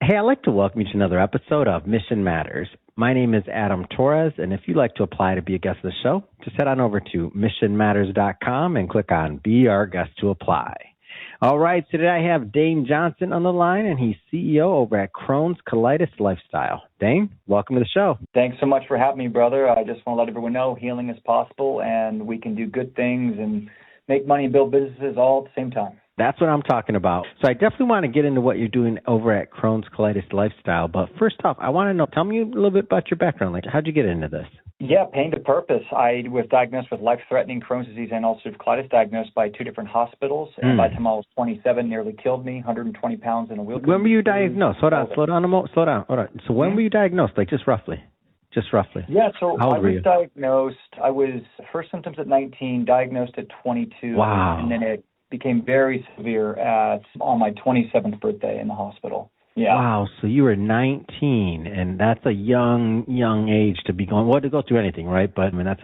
Hey, I'd like to welcome you to another episode of Mission Matters. My name is Adam Torres, and if you'd like to apply to be a guest of the show, just head on over to missionmatters.com and click on Be Our Guest to Apply. All right, so today I have Dane Johnson on the line, and he's CEO over at Crohn's Colitis Lifestyle. Dane, welcome to the show. Thanks so much for having me, brother. I just want to let everyone know healing is possible, and we can do good things and make money and build businesses all at the same time. That's what I'm talking about. So I definitely want to get into what you're doing over at Crohn's Colitis Lifestyle. But first off, I want to know, tell me a little bit about your background. Like, how'd you get into this? Yeah, pain to purpose. I was diagnosed with life-threatening Crohn's disease and ulcerative colitis, diagnosed by two different hospitals. And by the time I was 27, nearly killed me, 120 pounds in a wheelchair. When were you diagnosed? Hold on. So when were you diagnosed? Like, just roughly. Yeah, so I was diagnosed. I was first symptoms at 19, diagnosed at 22. Wow. And then it became very severe on my 27th birthday in the hospital. Yeah. Wow. So you were 19, and that's a young age to be going. Well, to go through anything, right? But I mean, that's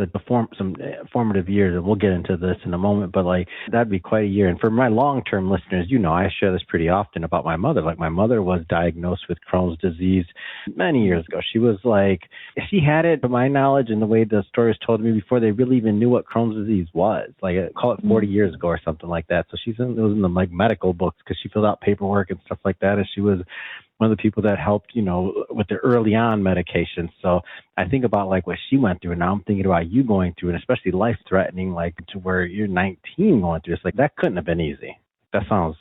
some formative years, and we'll get into this in a moment. But like, that'd be quite a year. And for my long-term listeners, I share this pretty often about my mother. Like, my mother was diagnosed with Crohn's disease many years ago. She was like, she had it, to my knowledge, and the way the story was told to me before they really even knew what Crohn's disease was. Like, call it 40 years ago or something like that. So it was in the like medical books because she filled out paperwork and stuff like that, and she was one of the people that helped, with the early on medication. So I think about like what she went through, and now I'm thinking about you going through, and especially life-threatening, like to where you're 19 going through. It's like, that couldn't have been easy. That sounds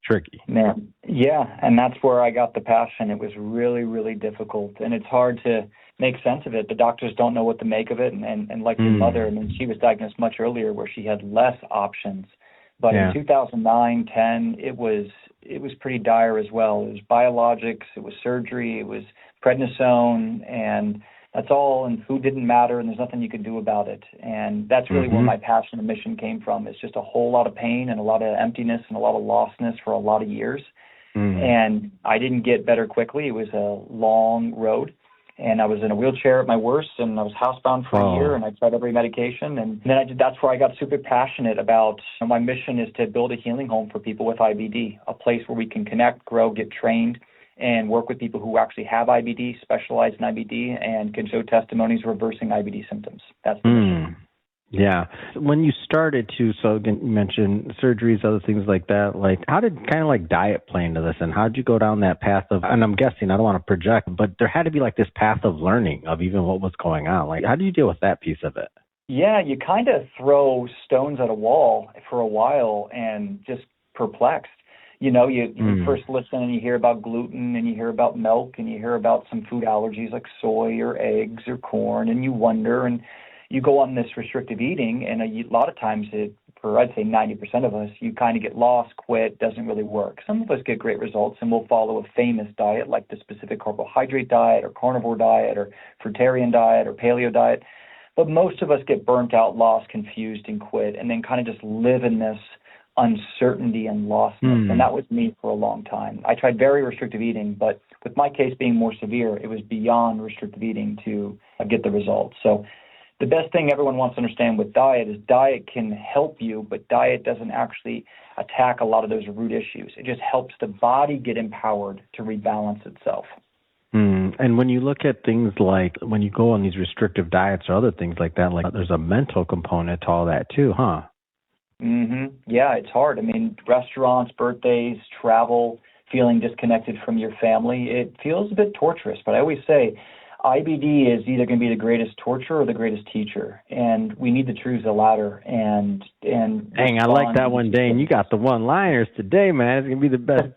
tricky. Man, yeah, and that's where I got the passion. It was really, really difficult, and it's hard to make sense of it. The doctors don't know what to make of it, and like your mother, I mean, she was diagnosed much earlier where she had less options. But in 2009, 10, it was pretty dire as well. It was biologics, it was surgery, it was prednisone, and that's all, and food didn't matter, and there's nothing you could do about it. And that's really where my passion and mission came from. It's just a whole lot of pain and a lot of emptiness and a lot of lostness for a lot of years. And I didn't get better quickly. It was a long road. And I was in a wheelchair at my worst, and I was housebound for a year, and I tried every medication. And then that's where I got super passionate about, my mission is to build a healing home for people with IBD, a place where we can connect, grow, get trained, and work with people who actually have IBD, specialize in IBD, and can show testimonies reversing IBD symptoms. That's the mission. Yeah. When you started to, so again, you mentioned surgeries, other things like that, like how did kind of like diet play into this, and how did you go down that path of, and I'm guessing, I don't want to project, but there had to be like this path of learning of even what was going on. Like, how do you deal with that piece of it? Yeah, you kind of throw stones at a wall for a while and just perplexed. You first listen and you hear about gluten and you hear about milk and you hear about some food allergies like soy or eggs or corn, and you wonder, and you go on this restrictive eating, and a lot of times, for I'd say 90% of us, you kind of get lost, quit, doesn't really work. Some of us get great results, and we'll follow a famous diet like the specific carbohydrate diet or carnivore diet or fruitarian diet or paleo diet. But most of us get burnt out, lost, confused, and quit, and then kind of just live in this uncertainty and lostness. And that was me for a long time. I tried very restrictive eating, but with my case being more severe, it was beyond restrictive eating to get the results. So the best thing everyone wants to understand with diet is diet can help you, but diet doesn't actually attack a lot of those root issues. It just helps the body get empowered to rebalance itself. And when you look at things like when you go on these restrictive diets or other things like that, like there's a mental component to all that too, huh? Yeah, it's hard. I mean, restaurants, birthdays, travel, feeling disconnected from your family, it feels a bit torturous. But I always say, IBD is either going to be the greatest torture or the greatest teacher, and we need to choose the latter. And dang, I like that one, Dane. You got the one-liners today, man. It's going to be the best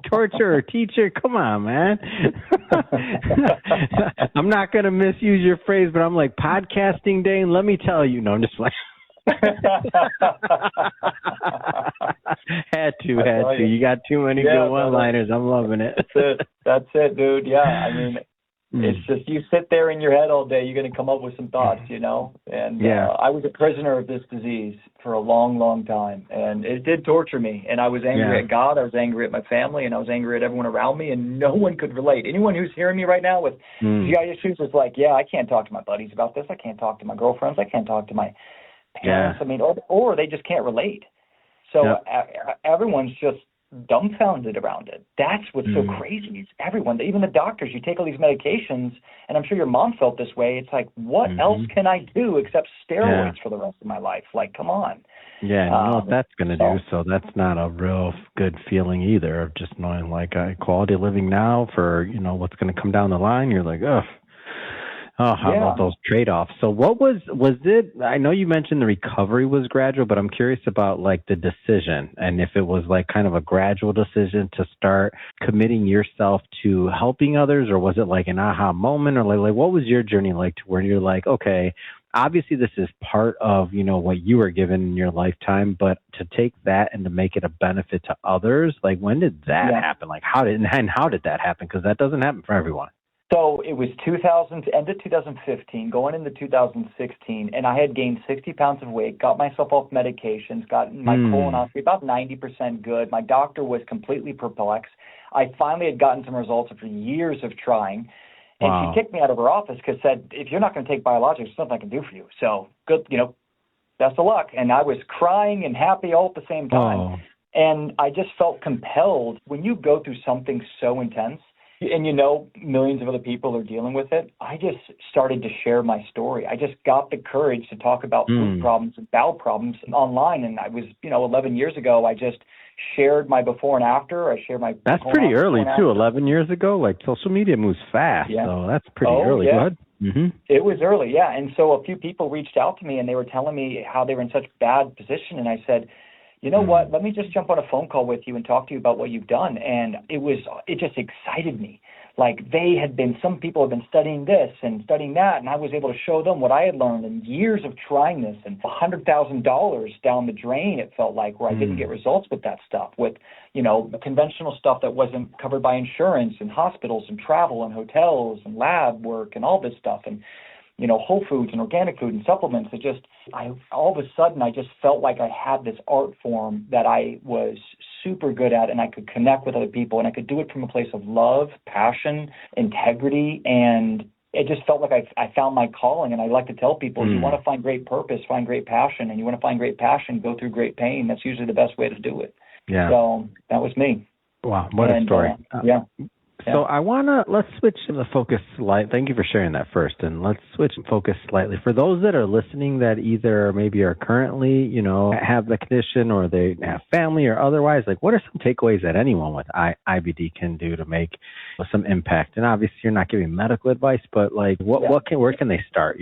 torture or teacher. Come on, man. I'm not going to misuse your phrase, but I'm like, podcasting, Dane, let me tell you. No, I'm just like. Had to. You got too many good one-liners. I'm loving it. That's it, dude. Yeah, I mean, it's just you sit there in your head all day, you're going to come up with some thoughts, And I was a prisoner of this disease for a long, long time, and it did torture me. And I was angry at God, I was angry at my family, and I was angry at everyone around me, and no one could relate. Anyone who's hearing me right now with GI issues is like, I can't talk to my buddies about this. I can't talk to my girlfriends. I can't talk to my parents. I mean, or they just can't relate. So everyone's just dumbfounded around it. That's what's so crazy. It's everyone, even the doctors. You take all these medications, and I'm sure your mom felt this way. It's like, what else can I do except steroids for the rest of my life? Like, come on. Yeah, you know what that's going to do. So that's not a real good feeling either, of just knowing like quality of living now for, you know, what's going to come down the line. You're like, ugh. Oh, how about those trade-offs? So what was it, I know you mentioned the recovery was gradual, but I'm curious about like the decision, and if it was like kind of a gradual decision to start committing yourself to helping others, or was it like an aha moment, or like what was your journey like to where you're like, okay, obviously this is part of, you know, what you were given in your lifetime, but to take that and to make it a benefit to others, like when did that happen? Like how did that happen? Because that doesn't happen for everyone. So it was end of 2015, going into 2016, and I had gained 60 pounds of weight, got myself off medications, got my colonoscopy about 90% good. My doctor was completely perplexed. I finally had gotten some results after years of trying, and she kicked me out of her office because said, if you're not going to take biologics, there's nothing I can do for you. So good, you know, best of luck. And I was crying and happy all at the same time. And I just felt compelled when you go through something so intense, and you know millions of other people are dealing with it, I just started to share my story. I just got the courage to talk about food problems and bowel problems online. And I was, 11 years ago, I just shared my before and after. I shared my That's pretty early, too, 11 years ago. Like, social media moves fast, so that's pretty early. Yeah. Go ahead. Mm-hmm. It was early, yeah. And so a few people reached out to me, and they were telling me how they were in such bad position. And I said, you know what, let me just jump on a phone call with you and talk to you about what you've done. And it just excited me. Like some people have been studying this and studying that, and I was able to show them what I had learned in years of trying this, and $100,000 down the drain, it felt like, where I didn't get results with that stuff, with, conventional stuff that wasn't covered by insurance, and hospitals and travel and hotels and lab work and all this stuff. And whole foods and organic food and supplements. All of a sudden, I just felt like I had this art form that I was super good at, and I could connect with other people, and I could do it from a place of love, passion, integrity, and it just felt like I found my calling. And I like to tell people, you want to find great purpose, find great passion, and you want to find great passion, go through great pain. That's usually the best way to do it. Yeah. So that was me. Wow, what a story. So let's switch the focus slightly. Thank you for sharing that first. And let's switch focus slightly. For those that are listening that either maybe are currently, have the condition, or they have family or otherwise, like what are some takeaways that anyone with IBD can do to make some impact? And obviously you're not giving medical advice, but like where can they start,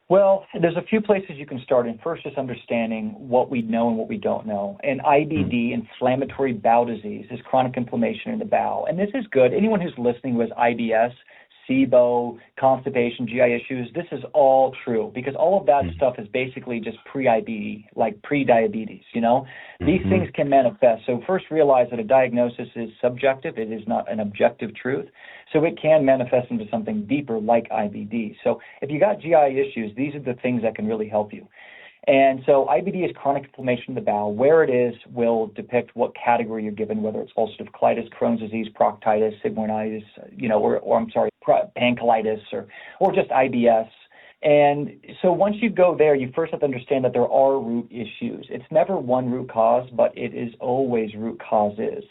Well, there's a few places you can start in. First, just understanding what we know and what we don't know. And IBD, inflammatory bowel disease, is chronic inflammation in the bowel. And this is good. Anyone who's listening who has IBS, SIBO, constipation, GI issues, this is all true, because all of that stuff is basically just pre-IBD, like pre-diabetes, These things can manifest. So first, realize that a diagnosis is subjective. It is not an objective truth. So it can manifest into something deeper like IBD. So if you got GI issues, these are the things that can really help you. And so IBD is chronic inflammation of the bowel. Where it is will depict what category you're given, whether it's ulcerative colitis, Crohn's disease, proctitis, sigmoiditis, pancolitis, or just IBS. And so once you go there, you first have to understand that there are root issues. It's never one root cause, but it is always root causes.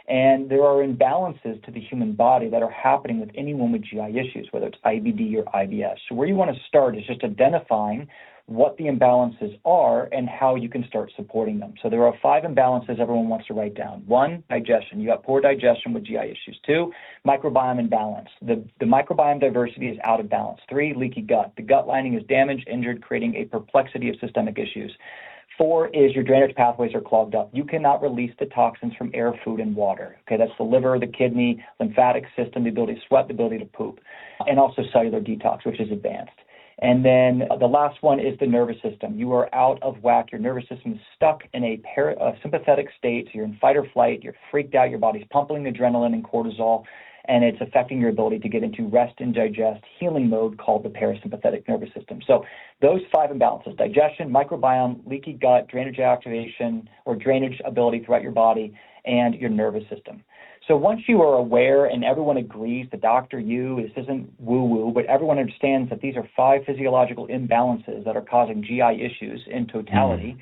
And there are imbalances to the human body that are happening with anyone with GI issues, whether it's IBD or IBS. So where you want to start is just identifying what the imbalances are and how you can start supporting them. So there are 5 imbalances everyone wants to write down. 1, digestion. You got poor digestion with GI issues. 2, microbiome imbalance. The microbiome diversity is out of balance. 3, leaky gut. The gut lining is damaged, injured, creating a perplexity of systemic issues. 4 is your drainage pathways are clogged up. You cannot release the toxins from air, food, and water. Okay, that's the liver, the kidney, lymphatic system, the ability to sweat, the ability to poop, and also cellular detox, which is advanced. And then the last one is the nervous system. You are out of whack. Your nervous system is stuck in a sympathetic state. So you're in fight or flight. You're freaked out. Your body's pumping adrenaline and cortisol, and it's affecting your ability to get into rest and digest healing mode called the parasympathetic nervous system. So those 5 imbalances: digestion, microbiome, leaky gut, drainage activation or drainage ability throughout your body, and your nervous system. So once you are aware, and everyone agrees, the doctor, this isn't woo-woo, but everyone understands that these are 5 physiological imbalances that are causing GI issues in totality,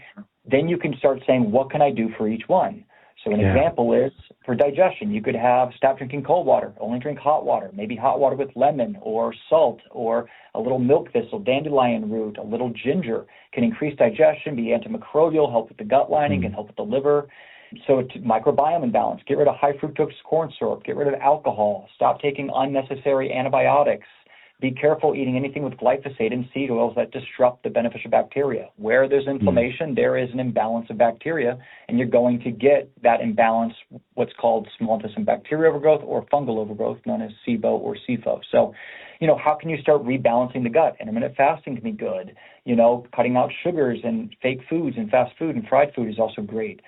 then you can start saying, what can I do for each one? So an example is for digestion, you could stop drinking cold water, only drink hot water, maybe hot water with lemon or salt or a little milk thistle, dandelion root, a little ginger can increase digestion, be antimicrobial, help with the gut lining, can help with the liver. So microbiome imbalance, get rid of high fructose corn syrup, get rid of alcohol, stop taking unnecessary antibiotics. Be careful eating anything with glyphosate and seed oils that disrupt the beneficial bacteria. Where there's inflammation, there is an imbalance of bacteria, and you're going to get that imbalance, what's called small intestine bacterial overgrowth or fungal overgrowth, known as SIBO or SIFO. So, how can you start rebalancing the gut? Intermittent fasting can be good. Cutting out sugars and fake foods and fast food and fried food is also great.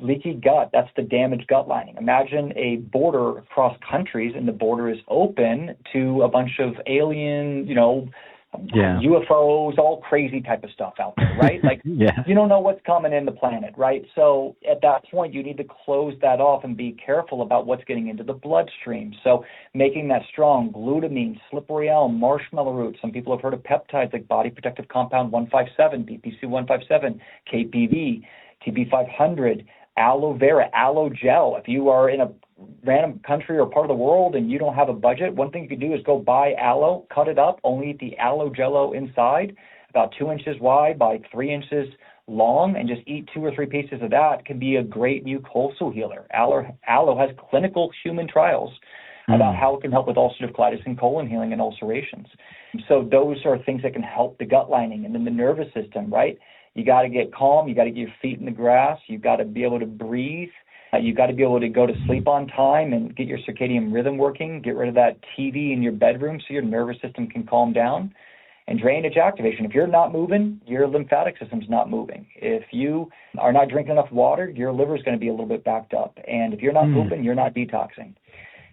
Leaky gut, that's the damaged gut lining. Imagine a border across countries and the border is open to a bunch of alien, UFOs, all crazy type of stuff out there, right? Like, you don't know what's coming in the planet, right? So at that point, you need to close that off and be careful about what's getting into the bloodstream. So making that strong, glutamine, slippery elm, marshmallow root. Some people have heard of peptides like body protective compound 157, BPC 157, KPV, TB500, aloe vera, aloe gel. If you are in a random country or part of the world and you don't have a budget, one thing you can do is go buy aloe, cut it up, only eat the aloe jello inside, about 2 inches wide by 3 inches long, and just eat 2 or 3 pieces of that. Can be a great mucosal healer. Aloe has clinical human trials about how it can help with ulcerative colitis and colon healing and ulcerations. So those are things that can help the gut lining. And then the nervous system, right? You got to get calm. You got to get your feet in the grass. You got to be able to breathe. You got to be able to go to sleep on time and get your circadian rhythm working. Get rid of that TV in your bedroom so your nervous system can calm down. And drainage activation. If you're not moving, your lymphatic system's not moving. If you are not drinking enough water, your liver's going to be a little bit backed up. And if you're not moving, you're not detoxing.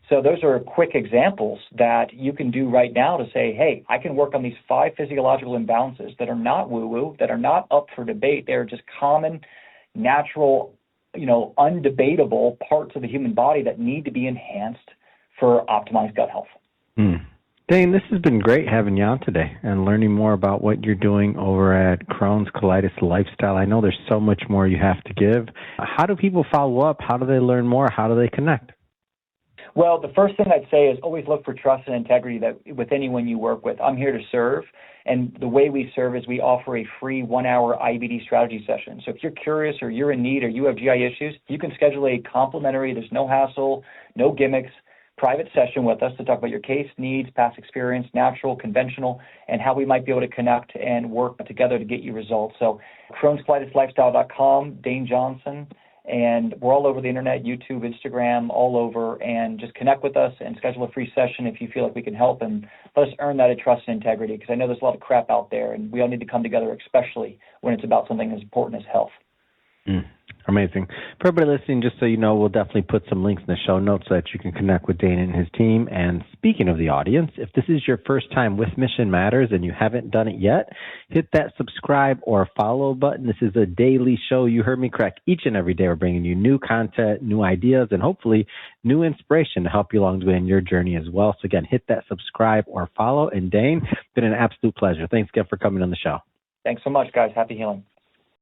So those are quick examples that you can do right now to say, hey, I can work on these 5 physiological imbalances that are not woo-woo, that are not up for debate. They're just common, natural, undebatable parts of the human body that need to be enhanced for optimized gut health. Dane, this has been great having you on today and learning more about what you're doing over at Crohn's Colitis Lifestyle. I know there's so much more you have to give. How do people follow up? How do they learn more? How do they connect? Well, the first thing I'd say is always look for trust and integrity with anyone you work with. I'm here to serve, and the way we serve is we offer a free 1-hour IBD strategy session. So if you're curious or you're in need or you have GI issues, you can schedule a complimentary, there's no hassle, no gimmicks, private session with us to talk about your case, needs, past experience, natural, conventional, and how we might be able to connect and work together to get you results. So Crohn'sColitisLifestyle.com, Dane Johnson. And we're all over the internet, YouTube, Instagram, all over, and just connect with us and schedule a free session if you feel like we can help, and let us earn that trust and integrity, because I know there's a lot of crap out there, and we all need to come together, especially when it's about something as important as health. Amazing. For everybody listening, just so you know, we'll definitely put some links in the show notes so that you can connect with Dane and his team. And speaking of the audience, if this is your first time with Mission Matters and you haven't done it yet, hit that subscribe or follow button. This is a daily show. You heard me correct. Each and every day we're bringing you new content, new ideas, and hopefully new inspiration to help you along the way in your journey as well. So again, hit that subscribe or follow. And Dane, it's been an absolute pleasure. Thanks again for coming on the show. Thanks so much, guys. Happy healing.